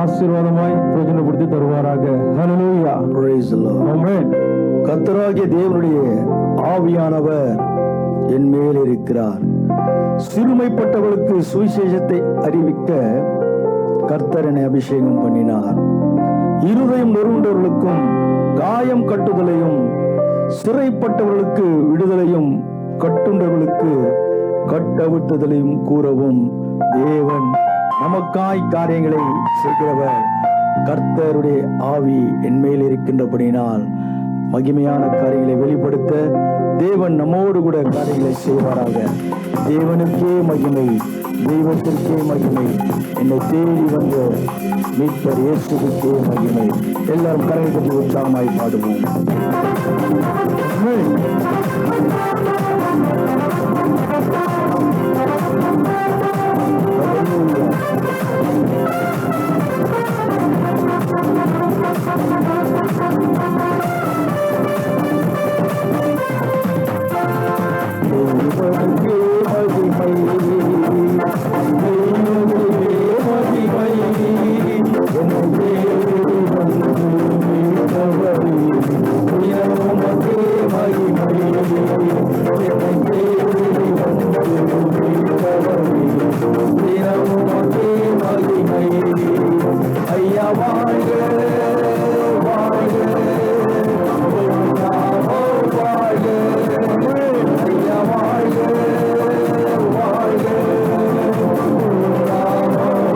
ஆசீர்வாதமாய் பிரயோஜனப்படுத்தி தருவாராக. ஹல்லேலூயா. Praise the Lord. ஆமென். கர்த்தராகிய தேவனுடைய ஆவியானவர் என் மேல் இருக்கிறார். சிறுமைப்பட்டவர்களுக்கு சுவிசேஷத்தை அறிவிக்க கர்த்தர் என்னை அபிஷேகம் பண்ணினார். இருதயம் நொறுண்டவர்களுக்கும் காயம் கட்டுதலையும், சிறைப்பட்டவர்களுக்கு விடுதலையும், கட்டுண்டவர்களுக்கு கட்டவிழ்த்துதலையும் கூறவும் தேவன் நமக்காய் காரியங்களை செய்கிறவர். கர்த்தருடைய ஆவி என் மேல் இருக்கின்றபடியினால் மகிமையான காரியங்களை வெளிப்படுத்த தேவன் நம்மோடு கூட காரியங்களை செய்வாராக. தேவனுக்கே மகிமை, தெய்வத்திற்கே மகிமை, என்னை தேடி வந்த மீட்பர் இயேசுவுக்கே மகிமை. எல்லாரும் கரங்களை தட்டி உற்சாகமாய் பாடுவோம். ஐயா வாழ்க வாழ்க வாழ்க, ஐயா வாழ்க வாழ்க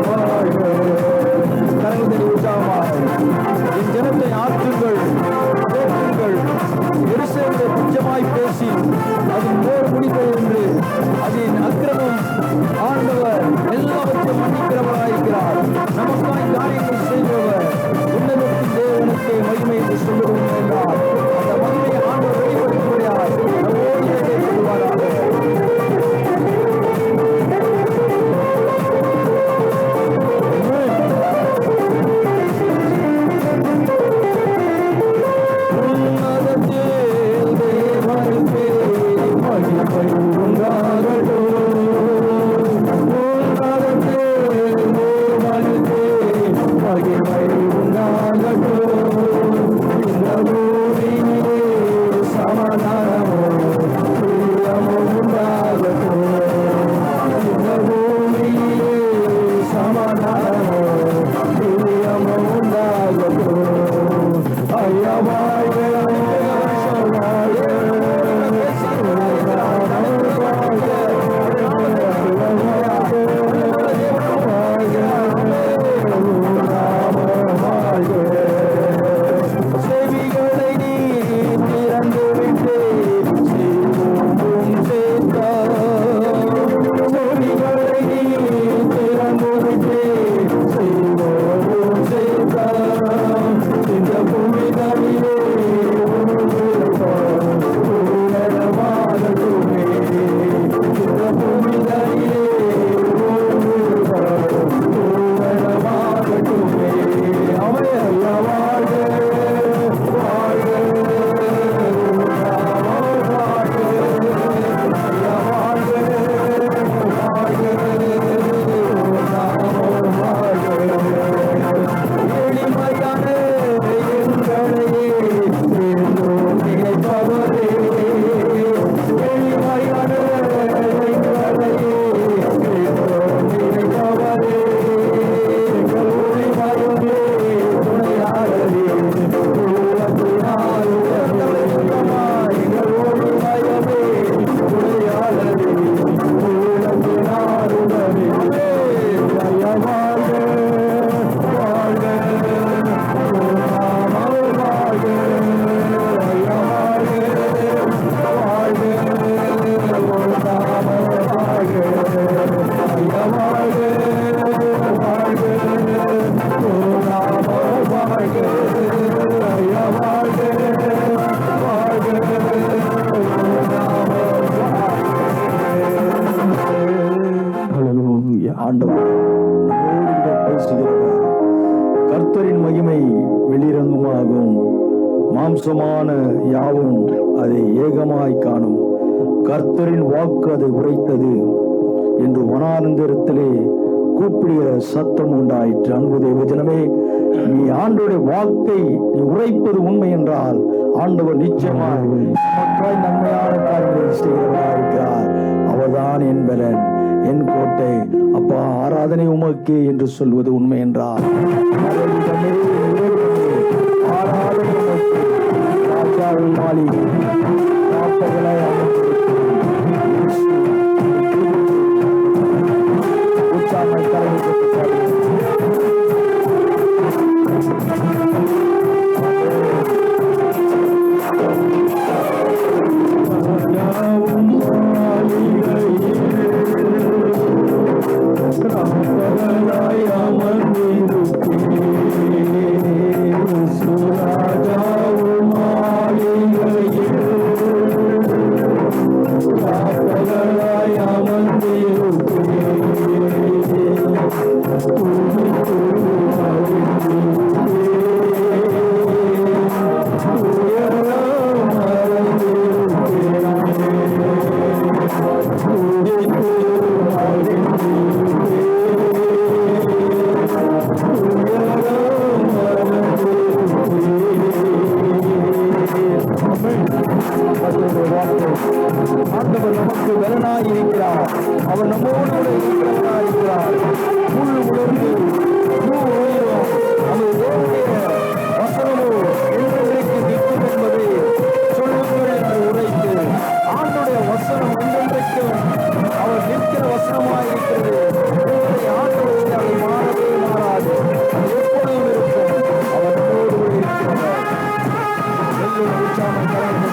வாழ்க. கரங்களை உற்சாகமாக என் ஜனத்தை ஆற்றுங்கள், போற்றுங்கள், எருசலேமிலே துச்சமாய் பேசி அதன் போர் முடிந்தது என்று அதன் அக்கிரமம் ஆண்டவர் எல்லாவற்றையும் மன்னிக்கிறவராயிருக்கிறார். நமக்காய் காரியங்கள் செய்பவர் உன்னதத்தின் தேவனுக்கு மகிமை என்று சொல்லுவோம் என்றார். அந்த மகிமையை ஆண்டவர் வெளிப்படுத்துகிறார். நம்மோடு சொல்லுவாராக. கர்த்தரின் மகிமை வெளிரங்கமாகும். மாம்சமான யாவும் அதை ஏகமாய் காணும். கர்த்தரின் வாக்கு அதை உரைத்தது என்று வனாந்தரத்திலே கூப்பிடிய சத்தம் உண்டாயிற்று. அன்பு தேவஜனமே, நீ ஆண்டவருடைய வாக்கை நீ உரைப்பது உண்மை என்றால் ஆண்டவர் நிச்சயமாய் நமக்காய் நன்மையான காரியங்களை செய்கிறவராயிருக்கிறார். அவர்தான் என் பலன், என் கோட்டை. அப்பா, ஆராதனை உமக்கே என்று சொல்வது உண்மை என்றால் ஆராதனை உமக்கே. ராஜாவின் மாளிகை காப்பகலாய் உற்சாகமாய் கரங்களை ஆண்டவர் நமக்கு பலனாய் இருக்கிறார். அவர் நம்மோடு இருக்கிறவராய் இருக்கிறார். முள் உலர்ந்து பூ உயிரும் நமது தேவனுடைய வசனமோ என்றென்றைக்கு நிற்கும் என்பதை சொல்லுங்கள் என்று உரைத்து ஆண்டுடைய வசனம் என்றென்றைக்கும் அவர் நிற்கிற வசனமாய் இருக்கிறது. ஆண்டவருக்கு அதை மாறவே மாறாது, எப்பொழுதும் இருக்கும். அவர் நம்மோடு இருக்கிறவர். உற்சாகம் கலந்து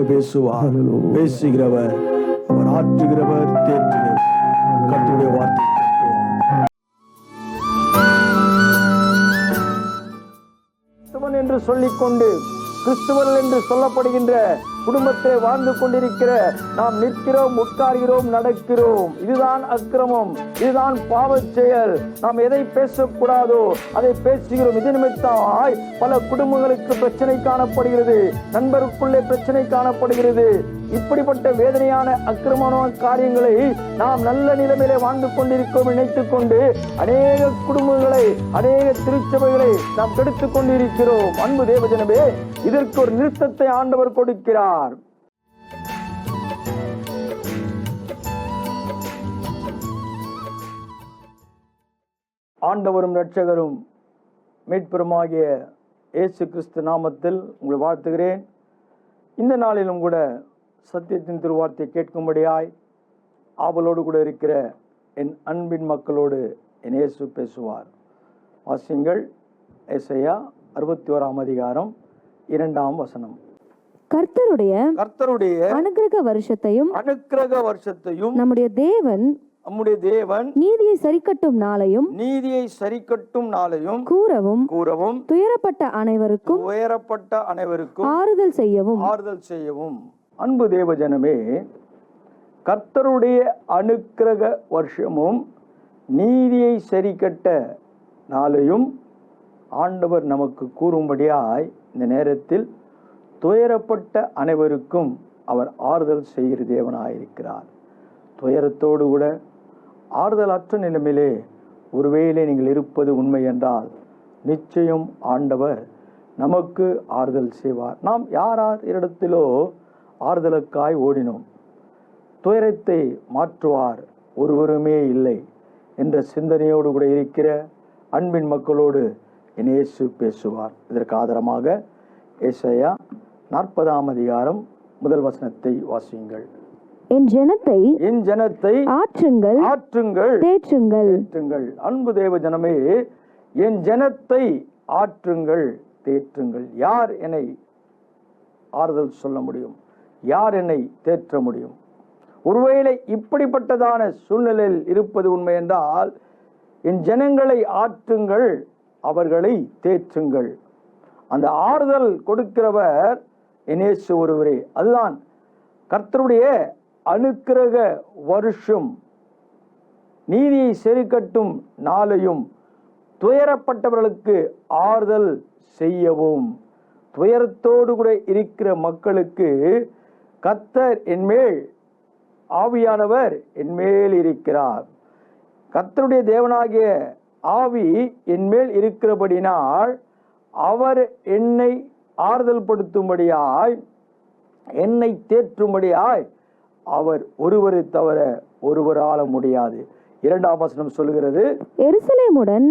பேசுவார். பேசுகிறவர், அவர் ஆற்றுகிறவர், தேற்றுகிறவர். கர்த்தருடைய வார்த்தை கிறிஸ்தவன் என்று சொல்லிக்கொண்டு கிறிஸ்துவர்கள் என்று சொல்லப்படுகின்ற குடும்பத்தை வாழ்ந்து கொண்டிருக்கிற நாம் நிற்கிறோம், உட்கார்கிறோம், நடக்கிறோம். இதுதான் அக்கிரமம், இதுதான் பாவச் செயல். நாம் எதை பேசக்கூடாதோ அதை பேசுகிறோம். இது நிமித்தமாய் பல குடும்பங்களுக்கு பிரச்சனை காணப்படுகிறது, நண்பருக்குள்ளே பிரச்சனை காணப்படுகிறது. இப்படிப்பட்ட வேதனையான அக்கிரமமான காரியங்களை நாம் நல்ல நிலைமையிலே வாழ்ந்து கொண்டிருக்கோம் நினைத்துக் கொண்டு அநேக குடும்பங்களை, அநேக திருச்சபைகளை நாம் கெடுத்துக் கொண்டிருக்கிறோம். அன்பு தேவஜனமே, இதற்கு ஒரு நிறுத்தத்தை ஆண்டவர் கொடுக்கிறார். ஆண்டவரும் இரட்சகரும் மீட்பெருமாகிய இயேசு கிறிஸ்து நாமத்தில் உங்களை வாழ்த்துகிறேன். இந்த நாளிலும் கூட சத்தியத்தின் திருவார்த்தை கேட்கும்படியாய் ஆவலோடு கூட இருக்கிற என் அன்பின் மக்களோடு என் இயேசு பேசுவார். வாசியுங்கள். ஏசாயா 61 அதிகாரம் 2ஆம் வசனம். கர்த்தருடைய அனுக்கிரக வருஷத்தையும் நம்முடைய தேவன் நீதியை சரிக்கட்டும் நாளையும் கூறவும் துயரப்பட்ட அனைவருக்கும் ஆறுதல் செய்யவும். அன்பு தேவஜனமே, கர்த்தருடைய அனுக்கிரக வருஷமும் நீதியை சரிக்கட்ட நாளையும் ஆண்டவர் நமக்கு கூறும்படியாய் இந்த நேரத்தில் துயரப்பட்ட அனைவருக்கும் அவர் ஆறுதல் செய்கிற தேவனாயிருக்கிறார். துயரத்தோடு கூட ஆறுதல் அற்ற நிலைமையிலே ஒருவேளை நீங்கள் இருப்பது உண்மை என்றால் நிச்சயம் ஆண்டவர் நமக்கு ஆறுதல் செய்வார். நாம் யார் இடத்திலோ ஆறுதலுக்காய் ஓடினோம். துயரத்தை மாற்றுவார் ஒருவருமே இல்லை என்ற சிந்தனையோடு கூட இருக்கிற அன்பின் மக்களோடு என் இயேசு பேசுவார். இதற்கு ஆதாரமாக ஏசாயா 40 அதிகாரம் 1 வசனத்தை வாசியுங்கள். என் ஜனத்தை ஆற்றுங்கள், தேற்றுங்கள். அன்பு தேவ ஜனமே, என் ஜனத்தை ஆற்றுங்கள், தேற்றுங்கள். யார் என்னை ஆறுதல் சொல்ல முடியும்? யார் என்னை தேற்ற முடியும்? ஒருவேளை இப்படிப்பட்டதான சூழ்நிலையில் இருப்பது உண்மை என்றால் என் ஜனங்களை ஆற்றுங்கள், அவர்களை தேற்றுங்கள். அந்த ஆறுதல் கொடுக்கிறவர் என் இயேசு ஒருவரே. அதுதான் கர்த்தருடைய அனுக்கிரக வருஷம், நீதியை சரிக்கட்டும் நாளையும் துயரப்பட்டவர்களுக்கு ஆறுதல் செய்யவும். துயரத்தோடு கூட இருக்கிற மக்களுக்கு கர்த்தர் என்மேல், ஆவியானவர் என்மேல் இருக்கிறார். கர்த்தருடைய தேவனாகிய ஆவி என்மேல் இருக்கிறபடினால் அவர் என்னை ஆறுதல் படுத்தும்படியாய், என்னை தேற்றும்படியாய் அவர் ஒருவரை தவிர ஒருவரால முடியாது. 2ஆம் வசனம் சொல்லுகிறது, எருசலேமுடன்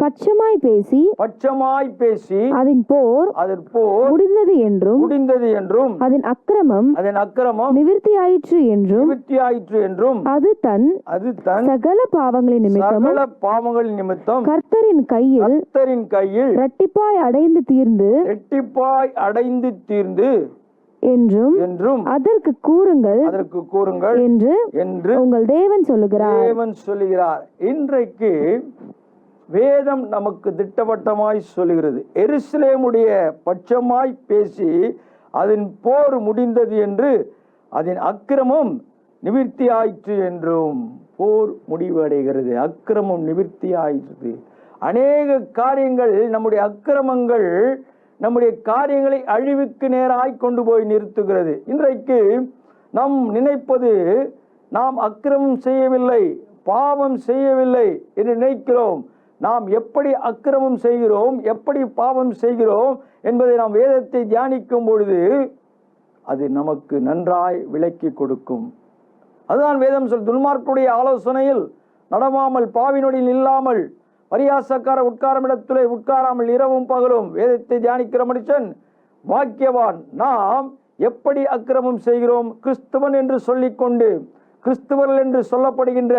பட்சமாய் பேசி அதன் போர் முடிந்தது என்றும் அதன் அக்கிரமம் நிவிர்த்தியாயிற்று என்றும் அது தன் சகல பாவங்களின் நிமித்தம் கர்த்தரின் கையில் இரட்டிப்பாய் அடைந்து தீர்ந்து என்றும் அதற்கு கூறுங்கள் என்று உங்கள் தேவன் சொல்லுகிறார். இன்றைக்கு வேதம் நமக்கு திட்டவட்டமாய் சொல்லுகிறது, எருசலேமுடைய பட்சமாய் பேசி அதன் போர் முடிந்தது என்று, அதன் அக்கிரமம் நிவிர்த்தி ஆயிற்று என்றும். போர் முடிவடைகிறது, அக்கிரமம் நிவிர்த்தி ஆயிற்று. அநேக காரியங்கள், நம்முடைய அக்கிரமங்கள் நம்முடைய காரியங்களை அழிவுக்கு நேராய் கொண்டு போய் நிறுத்துகிறது. இன்றைக்கு நாம் நினைப்பது, நாம் அக்கிரமம் செய்யவில்லை, பாவம் செய்யவில்லை என்று நினைக்கிறோம். நாம் எப்படி அக்கிரமம் செய்கிறோம், எப்படி பாவம் செய்கிறோம் என்பதை நாம் வேதத்தை தியானிக்கும் பொழுது அது நமக்கு நன்றாய் விளக்கி கொடுக்கும். அதுதான் வேதம் துன்மார்க்குடைய ஆலோசனையில் நடவாமல், பாவினொடியில் இல்லாமல், பரியாசக்கார உட்காரும் இடத்திலே உட்காராமல் இரவும் பகலும் வேதத்தை தியானிக்கிற மனுஷன் பாக்கியவான். நாம் எப்படி அக்கிரமம் செய்கிறோம்? கிறிஸ்தவன் என்று சொல்லிக்கொண்டு, கிறிஸ்தவர்கள் என்று சொல்லப்படுகின்ற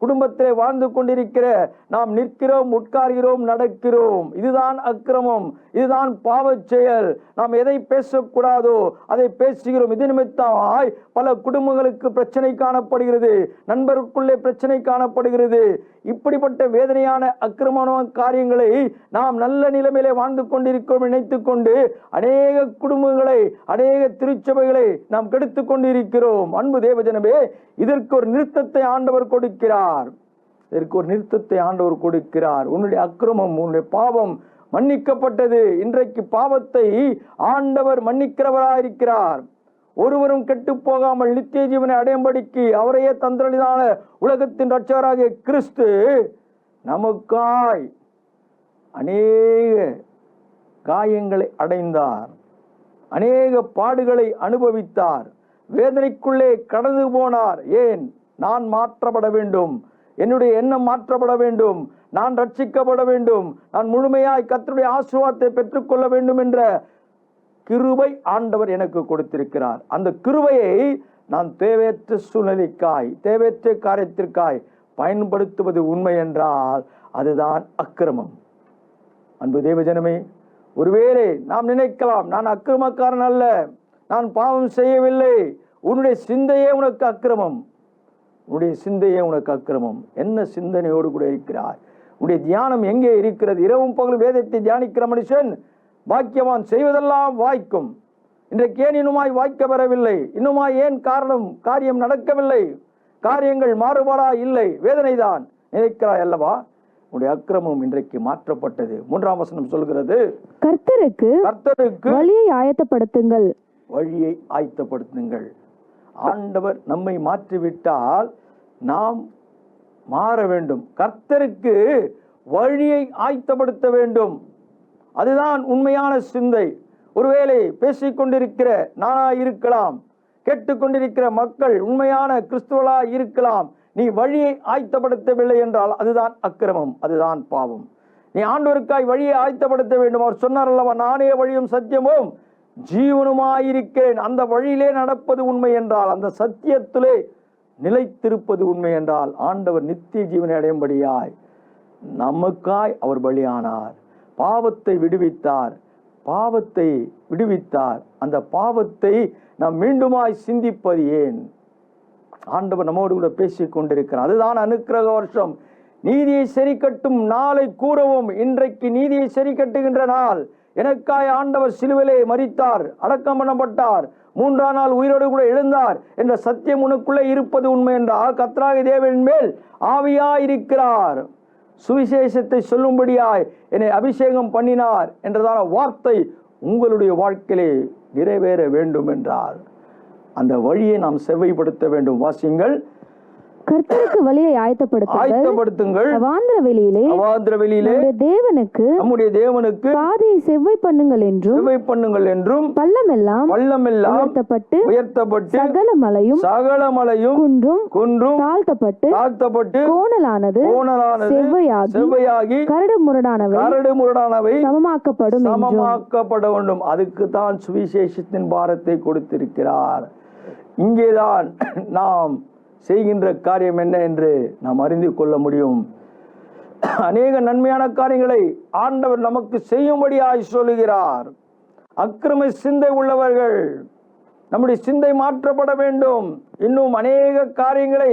குடும்பத்திலே வாழ்ந்து கொண்டிருக்கிற நாம் நிற்கிறோம், உட்கார்கிறோம், நடக்கிறோம். இதுதான் அக்கிரமம், இதுதான் பாவச் செயல். நாம் எதை பேசக்கூடாதோ அதை பேசுகிறோம். இது நிமித்தமாய் பல குடும்பங்களுக்கு பிரச்சனை காணப்படுகிறது, நண்பருக்குள்ளே பிரச்சனை காணப்படுகிறது. இப்படிப்பட்ட வேதனையான அக்கிரமமான காரியங்களை நாம் நல்ல நிலைமையிலே வாழ்ந்து கொண்டிருக்கிறோம் நினைத்துக் கொண்டு அநேக குடும்பங்களை, அநேக திருச்சபைகளை நாம் கெடுத்துக் கொண்டிருக்கிறோம். அன்பு தேவஜனமே, இதற்கு ஒரு நிறுத்தத்தை ஆண்டவர் கொடுக்கிறார். இதற்கு ஒரு நிறுத்தத்தை ஆண்டவர் கொடுக்கிறார். உன்னுடைய அக்கிரமம், உன்னுடைய பாவம் மன்னிக்கப்பட்டது. இன்றைக்கு பாவத்தை ஆண்டவர் மன்னிக்கிறவராயிருக்கிறார். ஒருவரும் கெட்டு போகாமல் நித்திய ஜீவனை அடையும்படிக்கு அவரையே தந்தளிதான உலகத்தின் இரட்சகராகிய கிறிஸ்து நமக்காய் அநேக காயங்களை அடைந்தார், அநேக பாடுகளை அனுபவித்தார், வேதனைக்குள்ளே கடந்து போனார். ஏன்? நான் மாற்றப்பட வேண்டும், என்னுடைய எண்ணம் மாற்றப்பட வேண்டும், நான் ரட்சிக்கப்பட வேண்டும், நான் முழுமையாய் கர்த்தருடைய ஆசீர்வாதத்தை பெற்றுக்கொள்ள வேண்டும் என்ற கிருபை ஆண்டவர் எனக்கு கொடுத்திருக்கிறார். அந்த கிருபையை நான் தேவையற்ற சூழ்நிலைக்காய், தேவையற்ற காரியத்திற்காய் பயன்படுத்துவது உண்மை என்றால் அதுதான் அக்கிரமம். அன்பு தேவஜனமே, ஒருவேளை நாம் நினைக்கலாம், நான் அக்கிரமக்காரன் அல்ல, நான் பாவம் செய்யவில்லை. உன்னுடைய சிந்தையே உனக்கு அக்கிரமம், உன்னுடைய சிந்தையே உனக்கு அக்கிரமம். என்ன சிந்தனையோடு கூட இருக்கிறாய்? உன்னுடைய தியானம் எங்கே இருக்கிறது? இரவும் பகலும் வேதத்தை தியானிக்கிற மனுஷன் பாக்கியவான், செய்வதெல்லாம் வாய்க்கும். இன்றைக்கு ஏன் இன்னுமாய் வாய்க்க பெறவில்லை? இன்னுமாய் ஏன் காரியம் நடக்கவில்லை? காரியங்கள் மாறுபாடா இல்லை, வேதனைதான் நினைக்கிறாய் அல்லவா? உன்னுடைய அக்கிரமம் இன்றைக்கு மாற்றப்பட்டது. 3ஆம் வசனம் சொல்கிறது, கர்த்தருக்கு வழியை ஆயத்தப்படுத்துங்கள், வழியை ஆயத்தப்படுத்துங்கள். ஆண்டவர் நம்மை மாற்றிவிட்டால் நாம் மாற வேண்டும். கர்த்தருக்கு வழியை ஆயத்தப்படுத்த வேண்டும். அதுதான் உண்மையான சிந்தை. ஒருவேளை பேசிக்கொண்டிருக்கிற நானா இருக்கலாம், கேட்டுக்கொண்டிருக்கிற மக்கள் உண்மையான கிறிஸ்துவலா இருக்கலாம். நீ வழியை ஆயத்தப்படுத்தவில்லை என்றால் அதுதான் அக்கிரமம், அதுதான் பாவம். நீ ஆண்டவருக்காய் வழியை ஆயத்தப்படுத்த வேண்டும். அவர் சொன்னார் அல்லவா, நானே வழியும் சத்தியமும் ஜீவனுமாயிருக்கிறேன். அந்த வழியிலே நடப்பது உண்மை என்றால், அந்த சத்தியத்திலே நிலைத்திருப்பது உண்மை என்றால், ஆண்டவர் நித்திய ஜீவனை அடையும்படியாய் நமக்காய் அவர் பலியானார். பாவத்தை விடுவித்தார், பாவத்தை விடுவித்தார். அந்த பாவத்தை நாம் மீண்டுமாய் சிந்திப்பது ஏன்? ஆண்டவர் நம்மோடு கூட பேசிக் கொண்டிருக்கிறார். அதுதான் அனுக்கிரக வருஷம். நீதியை சரி கட்டும் நாளை கூறவும். இன்றைக்கு நீதியை சரி கட்டுகின்ற நாள். எனக்காய் ஆண்டவர் சிலுவிலே மரித்தார், அடக்கம் பண்ணப்பட்டார், 3ஆம் நாள் உயிரோடு கூட எழுந்தார் என்ற சத்தியம் உனக்குள்ளே இருப்பது உண்மை என்றால், கர்த்தராகிய தேவனின் மேல் ஆவியாயிருக்கிறார், சுவிசேஷத்தை சொல்லும்படியாய் என்னை அபிஷேகம் பண்ணினார் என்றதான வார்த்தை உங்களுடைய வாழ்க்கையிலே நிறைவேற வேண்டும் என்றால் அந்த வழியை நாம் செவ்வைப்படுத்த வேண்டும். வாசியுங்கள், கர்த்தருக்கு வழியை ஆயத்தப்படுத்துங்கள், அவாந்திர வெளியிலே நம்முடைய தேவனுக்கு பாதையை செவ்வை பண்ணுங்கள் என்றும் பள்ளமெல்லாம் உயர்த்தப்பட்டு சகல மலையும் குன்றும் தாழ்த்தப்பட்டு கோணலானது செவ்வையாகி கரடு முரடானவை சமமாக்கப்பட வேண்டும். அதுக்கு தான் சுவிசேஷத்தின் பாரத்தை கொடுத்திருக்கிறார். இங்கேதான் நாம் செய்கின்ற காரியம் என்ன என்று நாம் அறிந்து கொள்ள முடியும். அநேக நன்மையான காரியங்களை ஆண்டவர் நமக்கு செய்யும்படியாய் சொல்லுகிறார். அக்கிரம சிந்தை உள்ளவர்கள், நம்முடைய சிந்தை மாற்றப்பட வேண்டும். இன்னும் அநேக காரியங்களை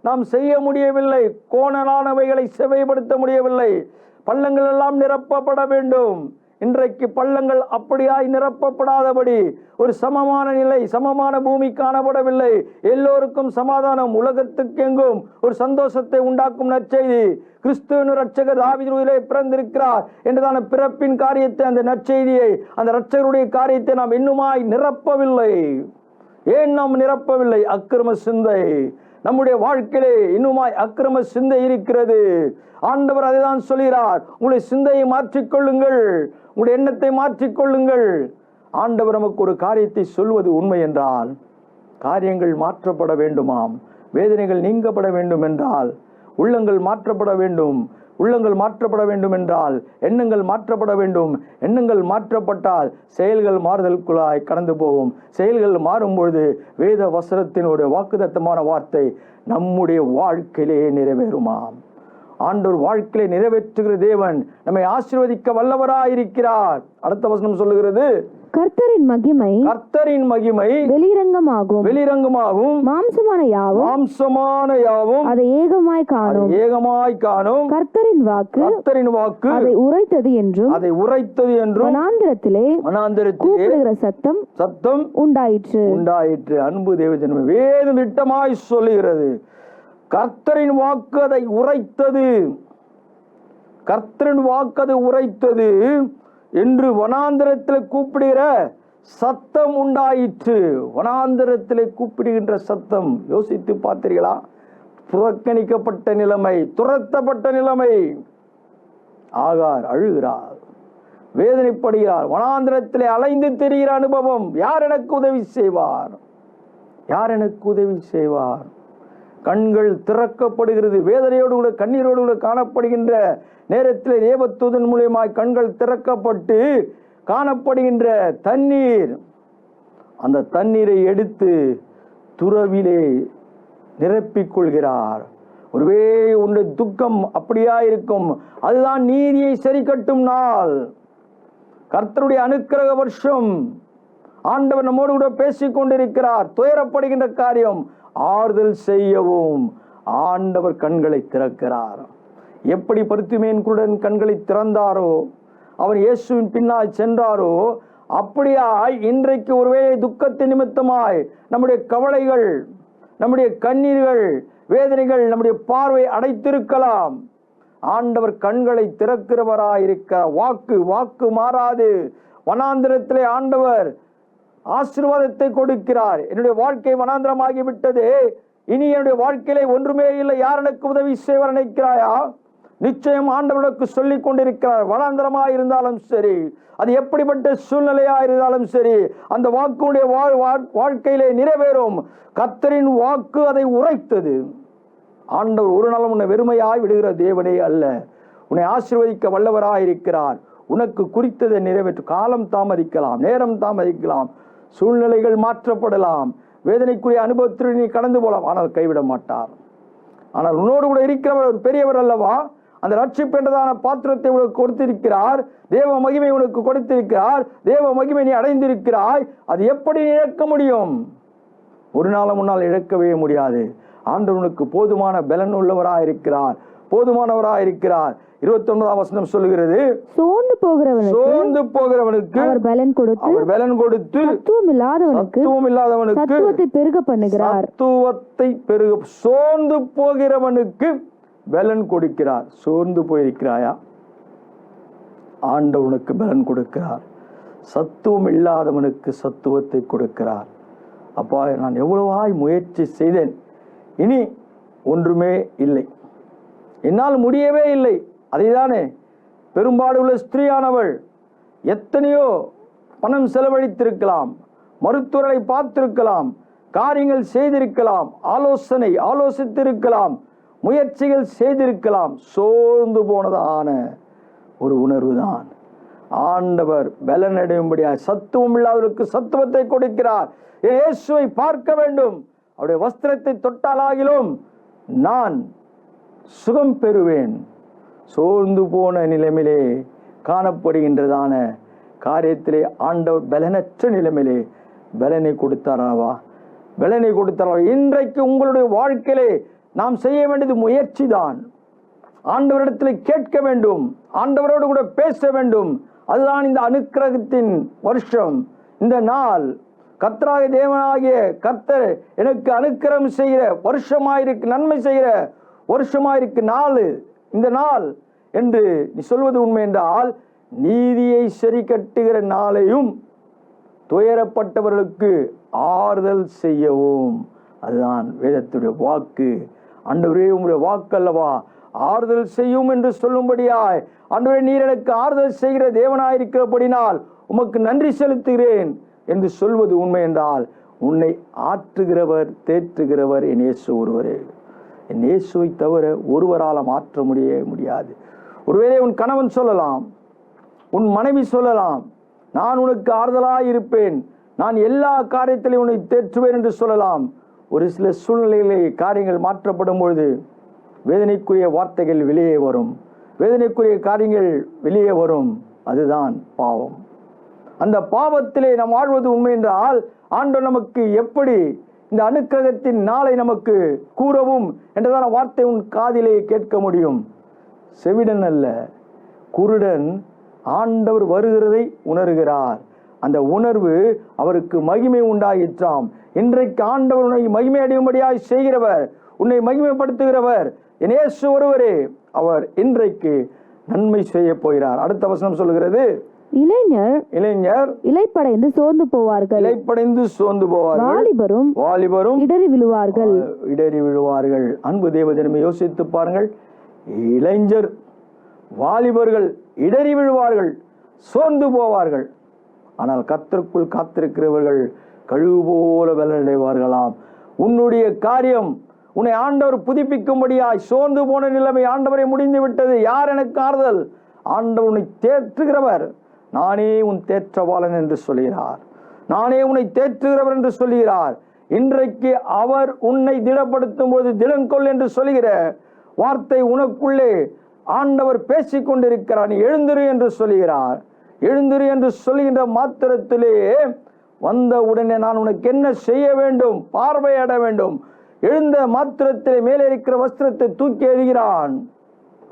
நாம் செய்ய முடியவில்லை, கோணலானவைகளை செவைப்படுத்த முடியவில்லை. பள்ளங்கள் எல்லாம் நிரப்பப்பட வேண்டும். இன்றைக்கு பள்ளங்கள் அப்படியாய் நிரப்பப்படாதபடி ஒரு சமமான நிலை, சமமான பூமி காணப்படவில்லை. எல்லோருக்கும் சமாதானம், உலகத்துக்கு எங்கும் ஒரு சந்தோஷத்தை உண்டாக்கும் நற்செய்தி. கிறிஸ்துவின் இரட்சகர் தாவீதிலே பிறந்திருக்கிறார் என்றதான பிறப்பின் காரியத்தை, அந்த நற்செய்தியை, அந்த இரட்சகருடைய காரியத்தை நாம் இன்னுமாய் நிரப்பவில்லை. ஏன் நாம் நிரப்பவில்லை? அக்கிரம சிந்தை நம்முடைய வாழ்க்கையிலே இன்னுமாய் அக்கிரம சிந்தை இருக்கிறது. ஆண்டவர் அதை தான் சொல்கிறார், உங்களுடைய சிந்தையை மாற்றிக்கொள்ளுங்கள், உங்களுடைய எண்ணத்தை மாற்றிக்கொள்ளுங்கள். ஆண்டவர் நமக்கு ஒரு காரியத்தை சொல்வது உண்மை என்றால், காரியங்கள் மாற்றப்பட வேண்டுமாம், வேதனைகள் நீங்கப்பட வேண்டும் என்றால், உள்ளங்கள் மாற்றப்பட வேண்டும், உள்ளங்கள் மாற்றப்பட வேண்டும் என்றால் எண்ணங்கள் மாற்றப்பட வேண்டும். எண்ணங்கள் மாற்றப்பட்டால் செயல்கள் மாறுதலுக்குள்ளாய் கடந்து போகும். செயல்கள் மாறும் பொழுது வேத வசனத்தினுடைய வாக்குத்தத்தமான வார்த்தை நம்முடைய வாழ்க்கையிலே நிறைவேறுமாம். ஆண்டவர் வாழ்க்கையை நிறைவேற்றுகிற தேவன் நம்மை ஆசீர்வதிக்க வல்லவராயிருக்கிறார். அடுத்த வசனம் சொல்லுகிறது, கர்த்தரின் மகிமை வெளிரங்கமாகும் மாம்சமான யாவும் அதை ஏகமாய் காணும். கர்த்தரின் வாக்கு அதை உரைத்தது என்றும் வனாந்திரத்திலே சத்தம் உண்டாயிற்று. அன்பு தேவஜனமே, வேதம் திட்டமாய் சொல்லுகிறது, கர்த்தரின் வாக்கு அதை உரைத்தது, கர்த்தரின் வாக்கு அதை உரைத்தது என்று வனாந்திரத்தில் கூப்பிடுகிற சத்தம் உண்டாயிற்று. வனாந்திரத்தில் கூப்பிடுகின்ற சத்தம் யோசித்து பார்த்தீர்களா? புறக்கணிக்கப்பட்ட நிலைமை, துரத்தப்பட்ட நிலைமை. ஆகார் அழுகிறார், வேதனைப்படுகிறார், வனாந்திரத்திலே அலைந்து திரிகிற அனுபவம். யார் எனக்கு உதவி செய்வார்? யார் எனக்கு உதவி செய்வார்? கண்கள் திறக்கப்படுகிறது. வேதனையோடு கூட கண்ணீரோடு கூட காணப்படுகின்ற நேரத்தில் தேவதூதன் மூலியமாய் கண்கள் திறக்கப்பட்டு காணப்படுகின்ற தண்ணீர், அந்த தண்ணீரை எடுத்து துறவிலே நிரப்பிக் கொள்கிறார். ஒருவேளை உன்னுடைய துக்கம் அப்படியா இருக்கும். அதுதான் நீதியை சரி கட்டும் நாள், கர்த்தருடைய அனுக்கிரக வருஷம். ஆண்டவர் நம்மோடு கூட பேசிக் கொண்டிருக்கிறார். துயரப்படுகின்ற காரியம் ஆறுதல் செய்யவும் ஆண்டவர் கண்களை திறக்கிறார். எப்படி பரித்துமேன் குருடன் கண்களை திறந்தாரோ, அவர் இயேசுவின் பின்னால் சென்றாரோ, அப்படியாய் இன்றைக்கு ஒருவேளை துக்கத்தின் நிமித்தமாய் நம்முடைய கவலைகள், நம்முடைய கண்ணீர்கள், வேதனைகள் நம்முடைய பார்வை அடைத்திருக்கலாம். ஆண்டவர் கண்களை திறக்கிறவராயிருக்க. வாக்கு மாறாது. வனாந்திரத்திலே ஆண்டவர் ஆசீர்வாதத்தை கொடுக்கிறார். என்னுடைய வாழ்க்கை வனாந்திரமாகி விட்டது, இனி என்னுடைய வாழ்க்கையிலே ஒன்றுமே இல்லை, யார் எனக்கு உதவி செய்வார் நினைக்கிறாயா? நிச்சயம் ஆண்டவனுக்கு சொல்லிக் கொண்டிருக்கிறார். வனாந்திரமாக இருந்தாலும் சரி, அது எப்படிப்பட்ட சூழ்நிலையா இருந்தாலும் சரி, அந்த வாக்குடைய வாழ்க்கையிலே நிறைவேறும். கர்த்தரின் வாக்கு அதை உரைத்தது. ஆண்டவர் ஒரு நாளும் உன்னை வெறுமையாய் விடுகிற தேவனே அல்ல, உன்னை ஆசீர்வதிக்க வல்லவராயிருக்கிறார். உனக்கு குறித்ததை நிறைவேற்று. காலம் தாமதிக்கலாம், நேரம் தாமதிக்கலாம், சூழ்நிலைகள் மாற்றப்படலாம், வேதனைக்குரிய அனுபவத்தில் நீ கடந்து போகலாம், ஆனால் கைவிட மாட்டார். ஆனால் உன்னோடு கூட இருக்கிறவர் ஒரு பெரியவர் அல்லவா? அந்த ரட்சிப்பு என்றதான பாத்திரத்தை உனக்கு கொடுத்திருக்கிறார். தேவ மகிமை உனக்கு கொடுத்திருக்கிறார். தேவ மகிமை நீ அடைந்திருக்கிறாய். அது எப்படி இழக்க முடியும்? ஒரு நாளும் முன்னால் இழக்கவே முடியாது. ஆண்டவர் உனக்கு போதுமான பலன் உள்ளவராக இருக்கிறார், போதுமானவராக இருக்கிறார். 29ஆம் வசனம் சொல்லுகிறது, சோர்ந்து போகிறவனுக்கு அவர் பலன் கொடுத்து சத்துவம் இல்லாதவனுக்கு சத்துவத்தை பெருக பண்ணுகிறார். சோர்ந்து போகிறவனுக்கு பலன் கொடுக்கிறார். சோர்ந்து போயிருக்கிறாயா? ஆண்டவனுக்கு பலன் கொடுக்கிறார். சத்துவம் இல்லாதவனுக்கு சத்துவத்தை கொடுக்கிறார். அப்பா, நான் எவ்வளவாய் முயற்சி செய்தேன், இனி ஒன்றுமே இல்லை, என்னால் முடியவே இல்லை. அதைதானே பெரும்பாடு உள்ள ஸ்திரீயானவள் எத்தனையோ பணம் செலவழித்திருக்கலாம், மருத்துவரை பார்த்திருக்கலாம், காரியங்கள் செய்திருக்கலாம், ஆலோசித்திருக்கலாம், முயற்சிகள் செய்திருக்கலாம். சோர்ந்து போனதான ஒரு உணர்வு தான். ஆண்டவர் பலனடையும்படியாக சத்துவம் இல்லாதவருக்கு சத்துவத்தை கொடுக்கிறார். இயேசுவை பார்க்க வேண்டும், அவருடைய வஸ்திரத்தை தொட்டாலாகிலும் நான் சுகம் பெறுவேன். சோர்ந்து போன நிலைமையிலே காணப்படுகின்றதான காரியத்திலே ஆண்டவர் பலனற்ற நிலைமையிலே பலனை கொடுத்தாராவா? பலனை கொடுத்தாரா? இன்றைக்கு உங்களுடைய வாழ்க்கையிலே நாம் செய்ய வேண்டியது முயற்சி தான். ஆண்டவரிடத்தில் கேட்க வேண்டும், ஆண்டவரோடு கூட பேச வேண்டும். அதுதான் இந்த அனுக்கிரகத்தின் வருஷம், இந்த நாள். கர்த்தராகிய தேவனாகிய கர்த்தர் எனக்கு அனுக்கிரகம் செய்கிற வருஷமாயிருக்கு, நன்மை செய்கிற வருஷமாயிருக்கு நாள், இந்த நாள் என்று நீ சொல்வது உண்மை என்றால், நீதியை சரி கட்டுகிற நாளையும் துயரப்பட்டவர்களுக்கு ஆறுதல் செய்யவும். அதுதான் வேதத்துடைய வாக்கு. ஆண்டவரே, உங்களுடைய வாக்கு அல்லவா ஆறுதல் செய்யும் என்று சொல்லும்படியாய், ஆண்டவரே நீர் எனக்கு ஆறுதல் செய்கிற தேவனாயிருக்கிறபடினால் உமக்கு நன்றி செலுத்துகிறேன் என்று சொல்வது உண்மை என்றால், உன்னை ஆற்றுகிறவர் தேற்றுகிறவர் என் இயேசு ஒருவரே. என் இயேசுவை தவிர ஒருவரால் மாற்ற முடியாது. ஒருவேளை உன் கணவன் சொல்லலாம், உன் மனைவி சொல்லலாம், நான் உனக்கு ஆறுதலாய் இருப்பேன், நான் எல்லா காரியத்திலையும் உன்னை தேற்றுவேன் என்று சொல்லலாம். ஒரு சில சூழ்நிலையிலே காரியங்கள் மாற்றப்படும் பொழுது வேதனைக்குரிய வார்த்தைகள் வெளியே வரும், வேதனைக்குரிய காரியங்கள் வெளியே வரும். அதுதான் பாவம். அந்த பாவத்திலே நாம் வாழ்வது உண்மை என்றால் ஆண்டவர் நமக்கு எப்படி இந்த அனுக்கிரகத்தின் நாளை நமக்கு கூறவும் என்றதான வார்த்தை உன் காதிலே கேட்க முடியும். செவிடன் அல்ல, குருடன் ஆண்டவர் வருகிறதை உணர்கிறார். அந்த உணர்வு அவருக்கு மகிமை உண்டாயிற்றாம். இன்றைக்கு ஆண்டவர் உன்னை மகிமை அடையும்படியாய் செய்கிறவர், உன்னை மகிமைப்படுத்துகிறவர் என் இயேசு ஒருவரே. அவர் இன்றைக்கு நன்மை செய்ய போகிறார். அடுத்த வசனம் சொல்லுகிறது, இளைஞர் இளைப்படைந்து சோர்ந்து போவார்கள், வாலிபரும் இடறி விழுவார்கள். அன்பு தேவஜனமே, யோசித்து பாருங்கள். இளைஞர் வாலிபர்கள் இடறி விழுவார்கள், சோர்ந்து போவார்கள். ஆனால் கர்த்தருக்குள் காத்திருக்கிறவர்கள் கழுகு போல பலனடைவார்களாம். உன்னுடைய காரியம் உன்னை ஆண்டவர் புதுப்பிக்கும்படியாய் சோர்ந்து போன நிலைமை ஆண்டவரை முடிந்து விட்டது. யார் எனக்கு ஆறுதல்? ஆண்டவர் உன்னை தேற்றுகிறவர். நானே உன் தேற்றவாளன் என்று சொல்கிறார். நானே உன்னை தேற்றுகிறவர் என்று சொல்கிறார். இன்றைக்கு அவர் உன்னை திடப்படுத்தும் போது திடன் கொள் என்று சொல்கிற வார்த்தை உனக்குள்ளே ஆண்டவர் பேசிக் கொண்டிருக்கிறார். நீ எழுந்திரு என்று சொல்கிறார். எழுந்திரு என்று சொல்கின்ற மாத்திரத்திலே வந்த உடனே நான் உனக்கு என்ன செய்ய வேண்டும்? பார்வையிட வேண்டும். எழுந்த மாத்திரத்திலே மேலே இருக்கிற வஸ்திரத்தை தூக்கி எறிகிறான்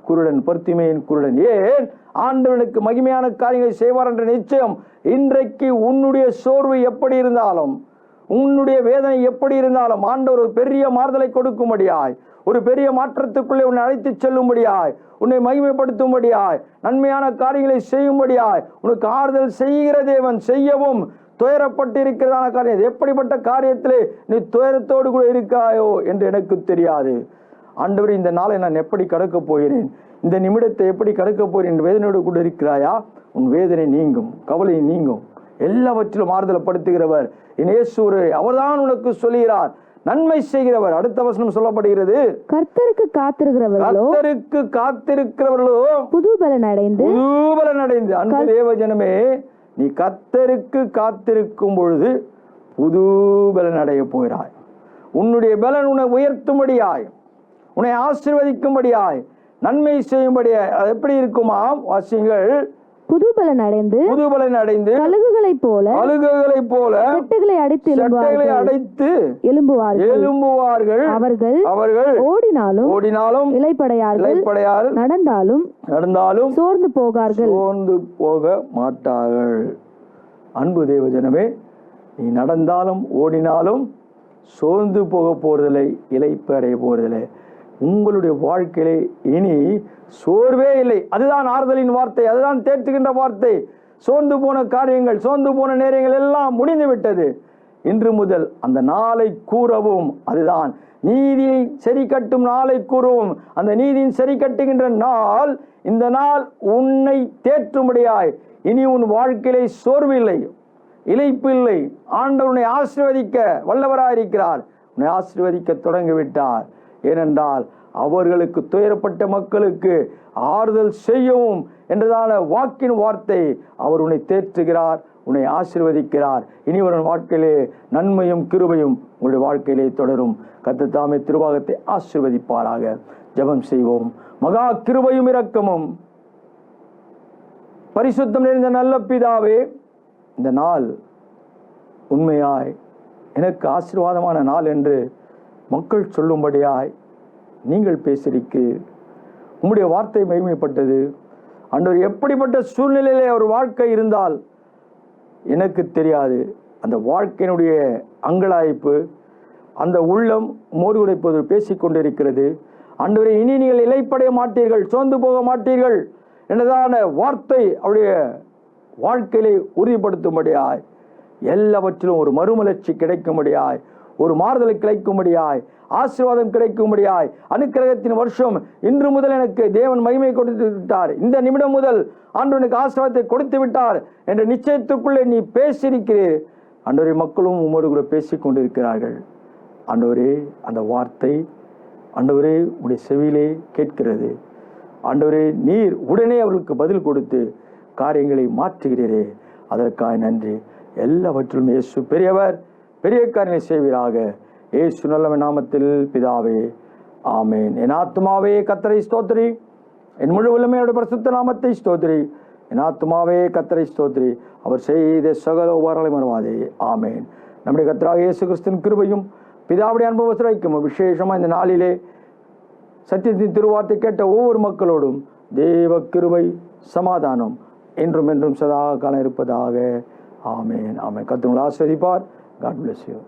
குருடன், பர்த்திமேயின் குருடன். ஏன்? ஆண்டவனுக்கு மகிமையான காரியங்களை செய்வார் என்ற நிச்சயம். இன்றைக்கு உன்னுடைய சோர்வு எப்படி இருந்தாலும், உன்னுடைய வேதனை எப்படி இருந்தாலும் ஆண்டவர் ஒரு பெரிய மாறுதலை கொடுக்கும்படியாய், ஒரு பெரிய மாற்றத்துக்குள்ளே உன்னை அழைத்து செல்லும்படியாய், உன்னை மகிமைப்படுத்தும்படியாய், நன்மையான காரியங்களை செய்யும்படியாய் உனக்கு ஆறுதல் செய்கிற தேவன். செய்யவும் துயரப்பட்டு இருக்கிறதான காரியம். எப்படிப்பட்ட காரியத்திலே நீ துயரத்தோடு கூட இருக்காயோ என்று எனக்கு தெரியாது. ஆண்டவர், இந்த நாளை நான் எப்படி கடக்கப் போகிறேன், இந்த நிமிடத்தை எப்படி கடக்கப் போகிறேன், வேதனையோடு கூட இருக்கிறாயா? உன் வேதனை நீங்கும், கவலை நீங்கும். எல்லாவற்றிலும் ஆறுதல்படுத்துகிறவர் என் இயேசு அவர்தான் உனக்கு சொல்கிறார், நன்மை செய்கிறவர். அடுத்த வசனம் சொல்லப்படுகிறது, கர்த்தருக்கு காத்திருக்கிறவர்களோ புது பலன் அடைந்து. அன்பு தேவஜனமே, நீ கர்த்தருக்கு காத்திருக்கும் பொழுது புது பலன் அடைய போகிறாய். உன்னுடைய பலன் உன்னை உயர்த்தும்படியாய், உன்னை ஆசீர்வதிக்கும்படியாய், நன்மை செய்யும்படியாய். அது எப்படி இருக்குமாம்? வாசிங்கள். புது பலன் அடைந்து கழுகுகளைப் போல சட்டைகளை அடைத்து எழும்புவார்கள். அவர்கள் ஓடினாலும் இளைப்படையார்கள், நடந்தாலும் சோர்ந்து போக மாட்டார்கள். அன்பு தேவஜனமே, நீ நடந்தாலும் ஓடினாலும் சோர்ந்து போக போறதில்லை, இளைப்பு அடைய போறதில்லை. உங்களுடைய வாழ்க்கையிலே இனி சோர்வே இல்லை. அதுதான் ஆறுதலின் வார்த்தை, அதுதான் தேற்றுகின்ற வார்த்தை. சோர்ந்து போன காரியங்கள், சோர்ந்து போன நேரங்கள் எல்லாம் முடிந்து விட்டது. இன்று முதல் அந்த நாளை கூறவும், அதுதான் நீதியை சரி கட்டும் நாளை கூறவும். அந்த நீதியின் சரி கட்டுகின்ற நாள், இந்த நாள் உன்னை தேற்றும்படியாய். இனி உன் வாழ்க்கையிலே சோர்வில்லை, இளைப்பு இல்லை. ஆண்டவர் உன்னை ஆசீர்வதிக்க வல்லவராயிருக்கிறார். உன்னை ஆசீர்வதிக்க தொடங்கிவிட்டார். ஏனென்றால் அவர்களுக்கு, துயரப்பட்ட மக்களுக்கு ஆறுதல் செய்யவும் என்றதான வாக்கின் வார்த்தை. அவர் உன்னை தேற்றுகிறார், உன்னை ஆசீர்வதிக்கிறார். இனி ஒரு வாழ்க்கையிலே நன்மையும் கிருபையும் உங்களுடைய வாழ்க்கையிலே தொடரும். கர்த்தர் தாமே திருவாகத்தை ஆசீர்வதிப்பாராக. ஜெபம் செய்வோம். மகா கிருபையும் இரக்கமும் பரிசுத்தம் நிறைந்த நல்ல பிதாவே, இந்த நாள் உண்மையாய் எனக்கு ஆசீர்வாதமான நாள் என்று மக்கள் சொல்லும்படியாய் நீங்கள் பேசிருக்கு. உம்முடைய வார்த்தை மகிமைப்பட்டது. ஆண்டவர், எப்படிப்பட்ட சூழ்நிலையிலே ஒரு வாழ்க்கை இருந்தால் எனக்கு தெரியாது. அந்த வாழ்க்கையினுடைய அங்கலாய்ப்பு, அந்த உள்ளம் மோடு உடைப்பது பேசிக்கொண்டிருக்கிறது. ஆண்டவரே, இனி நீங்கள் இளைப்படைய மாட்டீர்கள், சோர்ந்து போக மாட்டீர்கள் என்றதான வார்த்தை அவருடைய வாழ்க்கையிலே உறுதிப்படுத்தும்படியாய், எல்லாவற்றிலும் ஒரு மறுமலர்ச்சி கிடைக்கும்படியாய், ஒரு மாறுதலை கிடைக்கும்படியாய், ஆசீர்வாதம் கிடைக்கும்படியாய், அனுக்கிரகத்தின் வருஷம் இன்று முதல் எனக்கு தேவன் மகிமை கொடுத்து விட்டார், இந்த நிமிடம் முதல் ஆண்டவனுக்கு ஆசீர்வாதத்தை கொடுத்து விட்டார் என்ற நிச்சயத்துக்குள்ளே நீ பேசியிருக்கிறீர். ஆண்டவரே, மக்களும் உம்மோடு கூட பேசிக் கொண்டிருக்கிறார்கள். ஆண்டவரே, அந்த வார்த்தை ஆண்டவரே உடைய செவியிலே கேட்கிறது. ஆண்டவரே, நீர் உடனே அவர்களுக்கு பதில் கொடுத்து காரியங்களை மாற்றுகிறீரே, அதற்காக நன்றி. எல்லாவற்றிலும் இயேசு பெரியவர், பெரிய காரியங்களை செய்வீராக. இயேசு நல்லவன் நாமத்தில் பிதாவே, ஆமேன். என் ஆத்துமாவே கர்த்தரை ஸ்தோத்திரி, என் முழு உள்ளமையோட பரிசுத்த நாமத்தை ஸ்தோத்திரி. என் ஆத்துமாவே கர்த்தரை ஸ்தோத்திரி, அவர் செய்த சகல உபகாரங்களை மறவாதே. ஆமேன். நம்முடைய கர்த்தராகிய இயேசு கிறிஸ்துவின் கிருபையும் பிதாவுடைய அன்பு வைக்கும் விசேஷமாக இந்த நாளிலே சத்தியத்தின் திருவார்த்தை கேட்ட ஒவ்வொரு மக்களோடும் தேவ கிருபை சமாதானம் என்றும் என்றும் சதா காலம் இருப்பதாக. ஆமேன். ஆமேன். கர்த்தர் உங்களை ஆசீர்வதிப்பார். God bless you.